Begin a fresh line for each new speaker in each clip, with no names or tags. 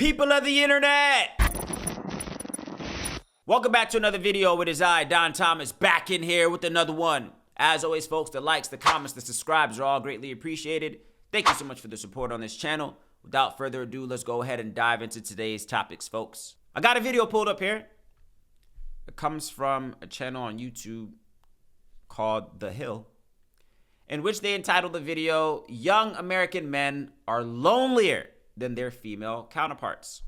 People of the internet! Welcome back to another video. It is I, Don Thomas, back in here with another one. As always, folks, the likes, the comments, the subscribes are all greatly appreciated. Thank you so much for the support on this channel. Without further ado, let's go ahead and dive into today's topics, folks. I got a video pulled up here. It comes from a channel on YouTube called The Hill, in which they entitled the video, "Young American Men Are Lonelier Than Their Female Counterparts."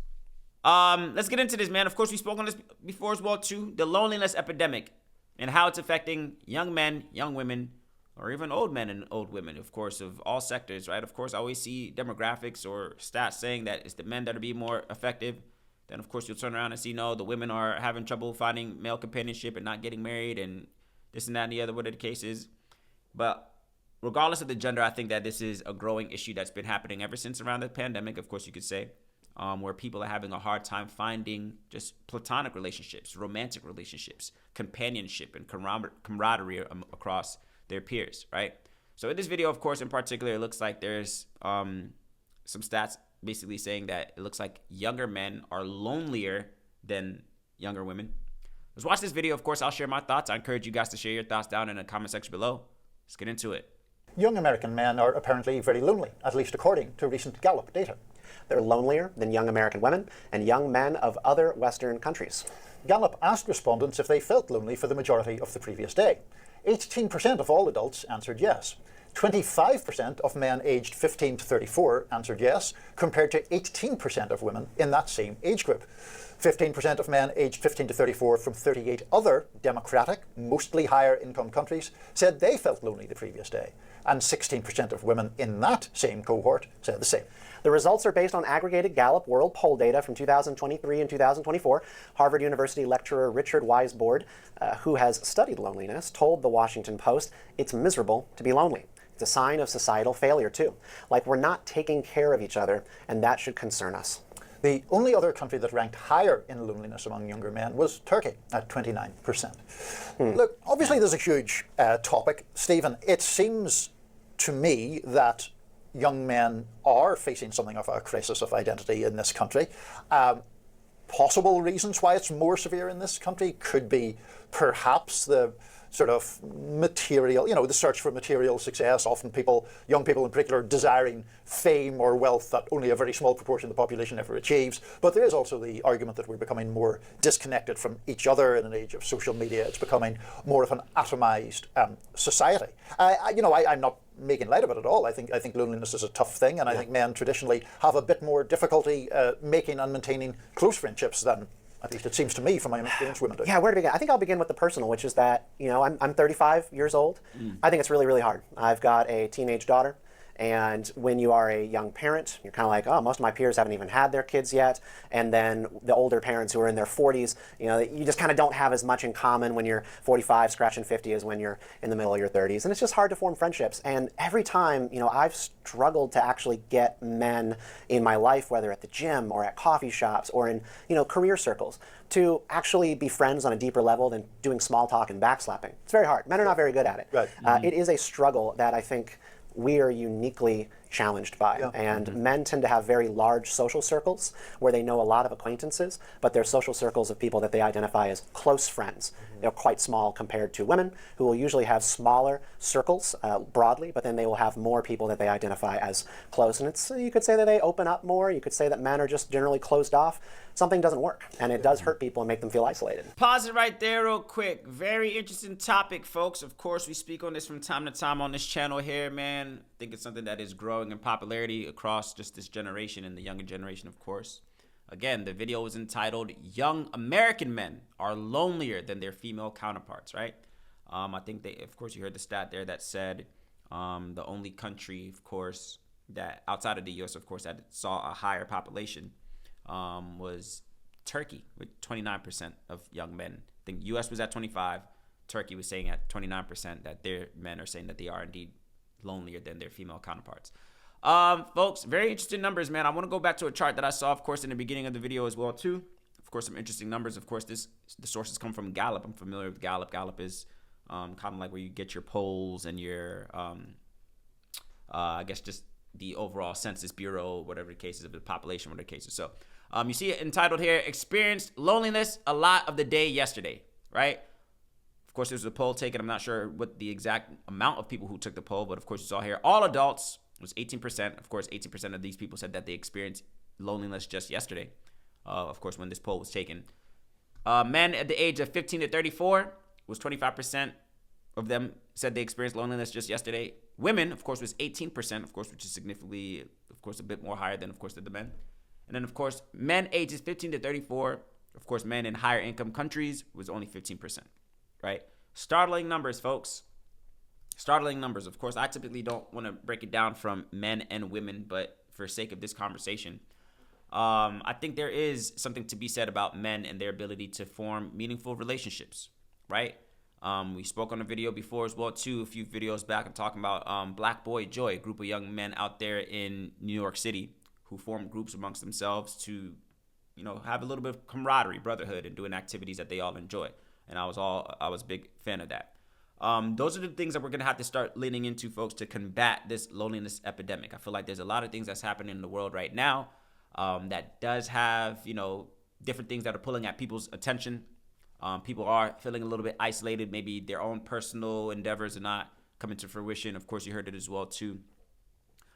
Let's get into this, man. Of course, we spoke on this before as well, too. The loneliness epidemic and how it's affecting young men, young women, or even old men and old women, of course, of all sectors, right? Of course, I always see demographics or stats saying that it's the men that are being more effective. Then, of course, you'll turn around and see, no, the women are having trouble finding male companionship and not getting married and this and that and the other, whatever the case is. But regardless of the gender, I think that this is a growing issue that's been happening ever since around the pandemic, of course, you could say, where people are having a hard time finding just platonic relationships, romantic relationships, companionship, and camaraderie across their peers, right? So in this video, of course, in particular, it looks like there's some stats basically saying that it looks like younger men are lonelier than younger women. Let's watch this video. Of course, I'll share my thoughts. I encourage you guys to share your thoughts down in the comment section below. Let's get into it.
Young American men are apparently very lonely, at least according to recent Gallup data.
They're lonelier than young American women and young men of other Western countries.
Gallup asked respondents if they felt lonely for the majority of the previous day. 18% of all adults answered yes. 25% of men aged 15 to 34 answered yes, compared to 18% of women in that same age group. 15% of men aged 15 to 34 from 38 other democratic, mostly higher income countries said they felt lonely the previous day. And 16% of women in that same cohort said the same.
The results are based on aggregated Gallup World Poll data from 2023 and 2024. Harvard University lecturer Richard Weisbord, who has studied loneliness, told the Washington Post, "It's miserable to be lonely. It's a sign of societal failure, too. Like we're not taking care of each other, and that should concern us."
The only other country that ranked higher in loneliness among younger men was Turkey at 29%. Look, obviously there's a huge topic. Stephen, it seems to me that young men are facing something of a crisis of identity in this country. Possible reasons why it's more severe in this country could be perhaps the sort of material, the search for material success, often young people in particular, desiring fame or wealth that only a very small proportion of the population ever achieves. But there is also the argument that we're becoming more disconnected from each other in an age of social media. It's becoming more of an atomized society. I'm not making light of it at all. I think loneliness is a tough thing, and I think men traditionally have a bit more difficulty making and maintaining close friendships than, at least it seems to me from my experience, women do.
Yeah, where to begin? I think I'll begin with the personal, which is that, I'm 35 years old. I think it's really, really hard. I've got a teenage daughter. And when you are a young parent, you're kind of like, oh, most of my peers haven't even had their kids yet. And then the older parents who are in their 40s, you just kind of don't have as much in common when you're 45, scratching 50 as when you're in the middle of your 30s. And it's just hard to form friendships. And every time, I've struggled to actually get men in my life, whether at the gym or at coffee shops or in, career circles, to actually be friends on a deeper level than doing small talk and backslapping. It's very hard. Men are not very good at it.
Right.
It is a struggle that I think we are uniquely challenged by. And men tend to have very large social circles where they know a lot of acquaintances, but they're social circles of people that they identify as close friends. They're quite small compared to women, who will usually have smaller circles broadly, but then they will have more people that they identify as close. And you could say that they open up more. You could say that men are just generally closed off. Something doesn't work, and it does hurt people and make them feel isolated.
Pause it right there real quick. Very interesting topic, folks. Of course, we speak on this from time to time on this channel here, man. I think it's something that is growing in popularity across just this generation and the younger generation, of course. Again, the video was entitled, "Young American Men Are Lonelier Than Their Female Counterparts," right? I think of course, you heard the stat there that said the only country, of course, that outside of the U.S., of course, that saw a higher population was Turkey, with 29% of young men. I think U.S. was at 25. Turkey was saying at 29% that their men are saying that they are indeed lonelier than their female counterparts. Folks, very interesting numbers, man. I want to go back to a chart that I saw, of course, in the beginning of the video as well, too. Of course, some interesting numbers. Of course, the sources come from Gallup. I'm familiar with Gallup. Gallup is kind of like where you get your polls and your, I guess, just the overall Census Bureau, whatever the cases of the population, whatever the cases. So You see it entitled here, experienced loneliness a lot of the day yesterday, right? Of course, there's a poll taken. I'm not sure what the exact amount of people who took the poll, but of course, you saw here, all adults was 18%. Of course, 18% of these people said that they experienced loneliness just yesterday. Of course, when this poll was taken. Men at the age of 15 to 34 was 25% of them said they experienced loneliness just yesterday. Women, of course, was 18%, of course, which is significantly, of course, a bit more higher than, of course, the men. And then, of course, men ages 15 to 34, of course, men in higher income countries was only 15%, right? Startling numbers, folks. Startling numbers. Of course, I typically don't want to break it down from men and women, but for sake of this conversation, I think there is something to be said about men and their ability to form meaningful relationships, right? We spoke on a video before as well, too, a few videos back. I'm talking about Black Boy Joy, a group of young men out there in New York City who form groups amongst themselves to, you know, have a little bit of camaraderie, brotherhood, and doing activities that they all enjoy. And I was a big fan of that. Those are the things that we're going to have to start leaning into, folks, to combat this loneliness epidemic. I feel like there's a lot of things that's happening in the world right now that does have, you know, different things that are pulling at people's attention. People are feeling a little bit isolated. Maybe their own personal endeavors are not coming to fruition. Of course, you heard it as well, too.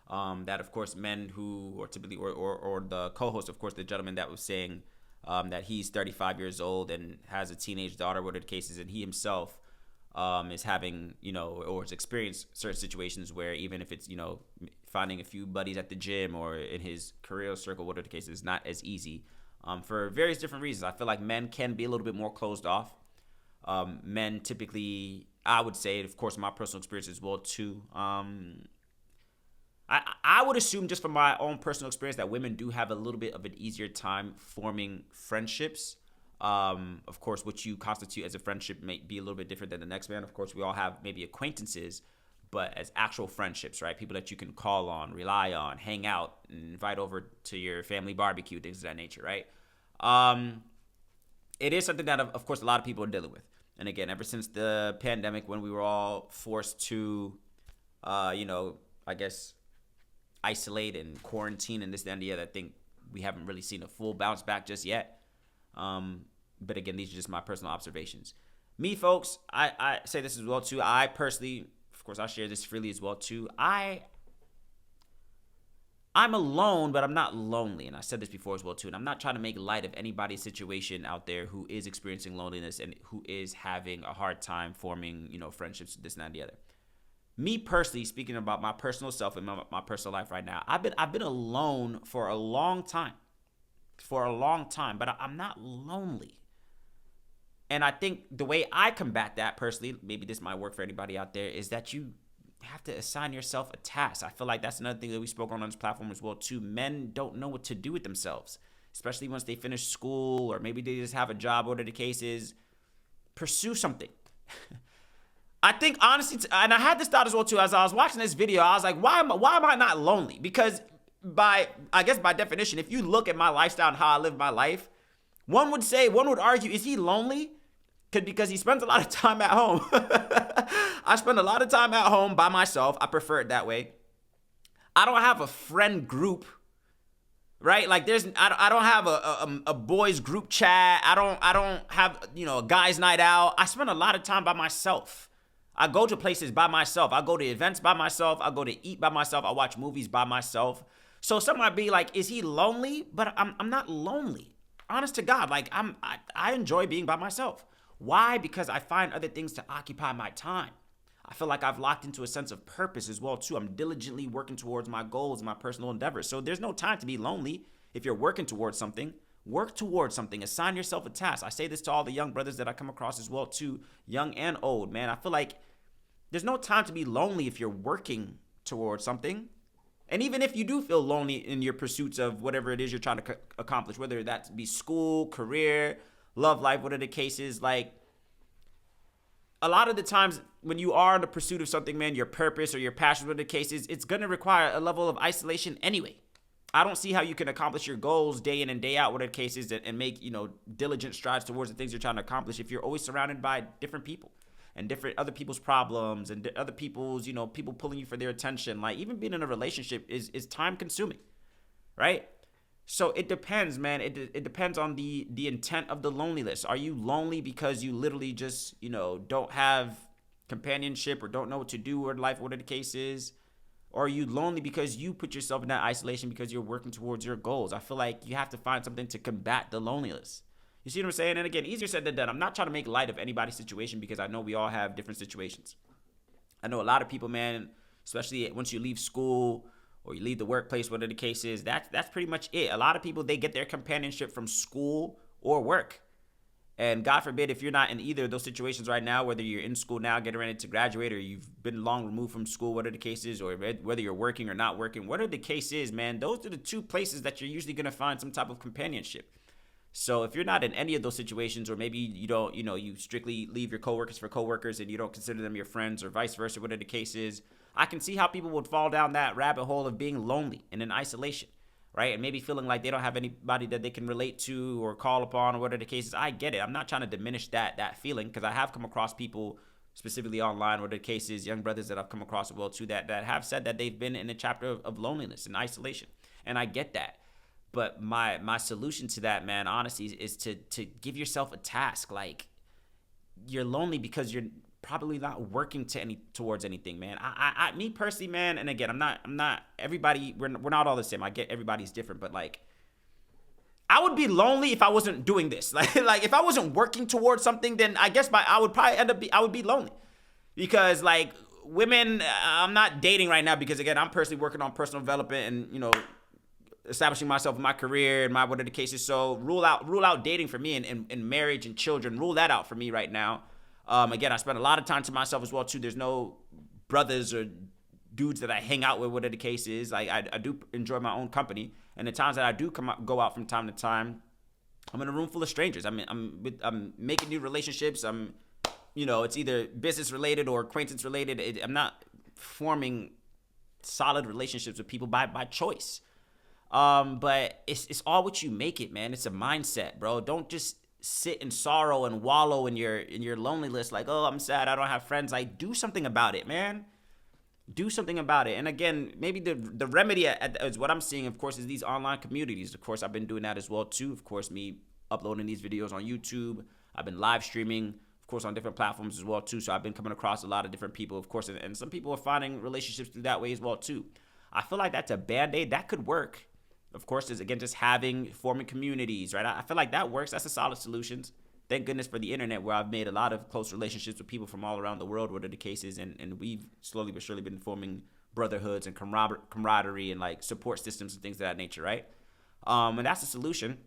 That, of course, men who are typically, or the co-host, of course, the gentleman that was saying that he's 35 years old and has a teenage daughter, whatever the case is, and he himself is having, you know, or has experienced certain situations where even if it's, you know, finding a few buddies at the gym or in his career circle, whatever the case is, not as easy for various different reasons. I feel like men can be a little bit more closed off. Men typically, I would say, of course, my personal experience as well, too. I would assume just from my own personal experience that women do have a little bit of an easier time forming friendships. Of course, what you constitute as a friendship may be a little bit different than the next man. Of course, we all have maybe acquaintances, but as actual friendships, right? People that you can call on, rely on, hang out, and invite over to your family barbecue, things of that nature, right? It is something that, of course, a lot of people are dealing with. And again, ever since the pandemic, when we were all forced to, you know, I guess, isolate and quarantine and this, that, and the other, I think we haven't really seen a full bounce back just yet. But again, these are just my personal observations. Me, folks, I say this as well, too. I personally, of course, I share this freely as well, too. I'm alone, but I'm not lonely. And I said this before as well, too. And I'm not trying to make light of anybody's situation out there who is experiencing loneliness and who is having a hard time forming, you know, friendships, this, and that, and the other. Me personally, speaking about my personal self and my personal life right now, I've been alone for a long time. But I'm not lonely. And I think the way I combat that personally, maybe this might work for anybody out there, is that you have to assign yourself a task. I feel like that's another thing that we spoke on this platform as well, too. Men don't know what to do with themselves, especially once they finish school or maybe they just have a job, whatever the case is. Pursue something. I think, honestly, and I had this thought as well, too, as I was watching this video, I was like, why am I not lonely? Because by definition, if you look at my lifestyle and how I live my life, one would argue, is he lonely? Because he spends a lot of time at home. I spend a lot of time at home by myself. I prefer it that way. I don't have a friend group, right? Like I don't have a boys group chat. I don't have, you know, a guys night out. I spend a lot of time by myself. I go to places by myself. I go to events by myself. I go to eat by myself. I watch movies by myself. So some might be like, is he lonely? But I'm not lonely. Honest to God, like I enjoy being by myself. Why? Because I find other things to occupy my time. I feel like I've locked into a sense of purpose as well, too. I'm diligently working towards my goals and my personal endeavors. So there's no time to be lonely. If you're working towards something, work towards something. Assign yourself a task. I say this to all the young brothers that I come across as well, too, young and old, man. I feel like there's no time to be lonely if you're working towards something. And even if you do feel lonely in your pursuits of whatever it is you're trying to accomplish, whether that be school, career, love life, whatever the case is, like a lot of the times when you are in the pursuit of something, man, your purpose or your passion, whatever the case is, it's going to require a level of isolation anyway. I don't see how you can accomplish your goals day in and day out, whatever the case is, and make, you know, diligent strides towards the things you're trying to accomplish if you're always surrounded by different people and different other people's problems and other people's, you know, people pulling you for their attention. Like even being in a relationship is time consuming, right? So it depends, man. It depends on the intent of the loneliness. Are you lonely because you literally just, don't have companionship or don't know what to do in life, whatever the case is? Or are you lonely because you put yourself in that isolation because you're working towards your goals? I feel like you have to find something to combat the loneliness. You see what I'm saying? And again, easier said than done. I'm not trying to make light of anybody's situation because I know we all have different situations. I know a lot of people, man, especially once you leave school or you leave the workplace, whatever the case is, that's pretty much it. A lot of people, they get their companionship from school or work. And God forbid, if you're not in either of those situations right now, whether you're in school now, getting ready to graduate, or you've been long removed from school, whatever the case is, or whether you're working or not working, whatever the case is, man, those are the two places that you're usually going to find some type of companionship. So if you're not in any of those situations, or maybe you don't, you strictly leave your coworkers for coworkers and you don't consider them your friends, or vice versa, whatever the case is, I can see how people would fall down that rabbit hole of being lonely and in isolation, right? And maybe feeling like they don't have anybody that they can relate to or call upon, or whatever the case is. I get it. I'm not trying to diminish that feeling, because I have come across people, specifically online, whatever the case is, young brothers that I've come across as well too, that have said that they've been in a chapter of loneliness and isolation. And I get that. But my solution to that, man, honestly, is to give yourself a task. Like, you're lonely because you're probably not working towards anything, man. Me personally, man, and again, I'm not everybody. We're not all the same. I get everybody's different, but like, I would be lonely if I wasn't doing this. Like if I wasn't working towards something, then I guess I would be lonely, because like women, I'm not dating right now because again, I'm personally working on personal development and establishing myself in my career and whatever the case is. So rule out dating for me, and marriage and children, rule that out for me right now. Again, I spend a lot of time to myself as well too. There's no brothers or dudes that I hang out with, whatever the case is. I do enjoy my own company, and the times that I do go out from time to time, I'm in a room full of strangers. I'm making new relationships. It's either business related or acquaintance related. I'm not forming solid relationships with people by choice. But it's all what you make it, man. It's a mindset, bro. Don't just sit in sorrow and wallow in your loneliness. Like, oh, I'm sad, I don't have friends. Like, do something about it, man. Do something about it. And again, maybe the remedy is what I'm seeing, of course, is these online communities. Of course, I've been doing that as well too. Of course, me uploading these videos on YouTube. I've been live streaming, of course, on different platforms as well too. So I've been coming across a lot of different people, of course, and some people are finding relationships through that way as well too. I feel like that's a band-aid that could work. Of course, is again just forming communities, right? I feel like that works. That's a solid solution. Thank goodness for the internet, where I've made a lot of close relationships with people from all around the world, whatever the case is, and we've slowly but surely been forming brotherhoods and camaraderie and like support systems and things of that nature, right? And that's the solution.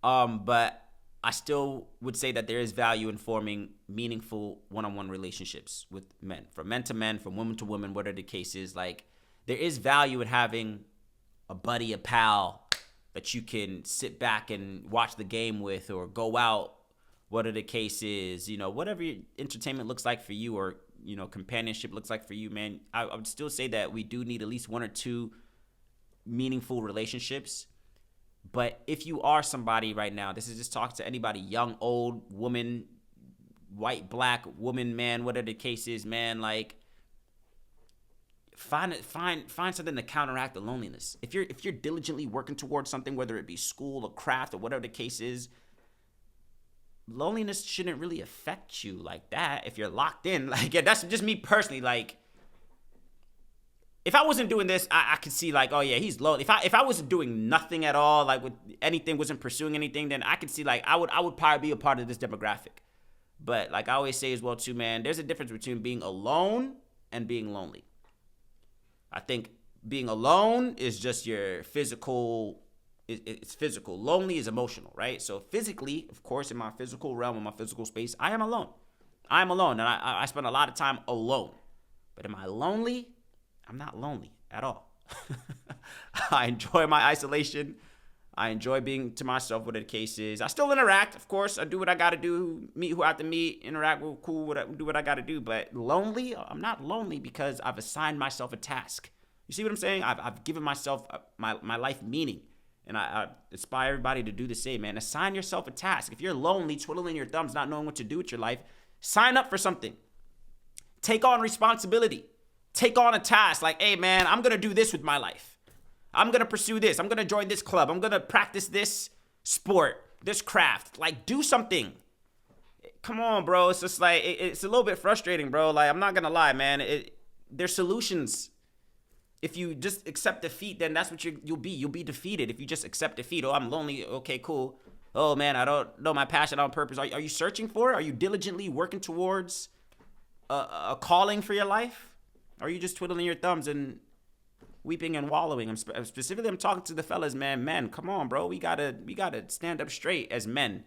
But I still would say that there is value in forming meaningful one-on-one relationships with men, from men to men, from women to women, whatever the case is. Like, there is value in having a buddy, a pal that you can sit back and watch the game with, or go out, whatever the case is, whatever your entertainment looks like for you, or, companionship looks like for you, man. I would still say that we do need at least one or two meaningful relationships. But if you are somebody right now, this is just talking to anybody, young, old, woman, white, black, woman, man, whatever the case is, man, like, find something to counteract the loneliness. If you're diligently working towards something, whether it be school or craft or whatever the case is, loneliness shouldn't really affect you like that. If you're locked in, like, yeah, that's just me personally. Like, if I wasn't doing this, I could see like, oh yeah, he's lonely. If I wasn't doing nothing at all, like with anything, wasn't pursuing anything, then I could see like I would probably be a part of this demographic. But like I always say as well too, man, there's a difference between being alone and being lonely. I think being alone is just your physical, it's physical. Lonely is emotional, right? So physically, of course, in my physical realm, in my physical space, I am alone. I'm alone, and I spend a lot of time alone. But am I lonely? I'm not lonely at all. I enjoy my isolation. I enjoy being to myself, whatever the case is. I still interact, of course. I do what I got to do, meet who I have to meet, interact with cool, do what I got to do. But lonely, I'm not lonely because I've assigned myself a task. You see what I'm saying? I've given myself my life meaning. And I inspire everybody to do the same, man. Assign yourself a task. If you're lonely, twiddling your thumbs, not knowing what to do with your life, sign up for something. Take on responsibility. Take on a task like, hey, man, I'm going to do this with my life. I'm going to pursue this. I'm going to join this club. I'm going to practice this sport, this craft. Like, do something. Come on, bro. It's just like, it's a little bit frustrating, bro. Like, I'm not going to lie, man. There's solutions. If you just accept defeat, then that's what you'll be. You'll be defeated if you just accept defeat. Oh, I'm lonely. Okay, cool. Oh, man, I don't know my passion on purpose. Are you searching for it? Are you diligently working towards a calling for your life? Or are you just twiddling your thumbs and weeping and wallowing? I'm talking to the fellas, man. Men, come on, bro. We gotta stand up straight as men.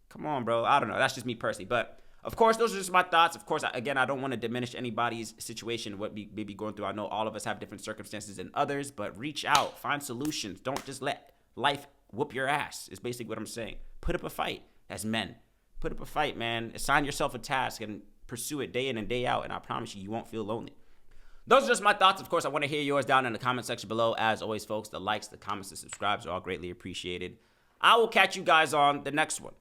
Come on, bro. I don't know. That's just me personally. But, of course, those are just my thoughts. Of course, again, I don't want to diminish anybody's situation, what we may be going through. I know all of us have different circumstances than others, but reach out. Find solutions. Don't just let life whoop your ass, is basically what I'm saying. Put up a fight as men. Put up a fight, man. Assign yourself a task and pursue it day in and day out, and I promise you, you won't feel lonely. Those are just my thoughts. Of course, I want to hear yours down in the comment section below. As always, folks, the likes, the comments, the subscribes are all greatly appreciated. I will catch you guys on the next one.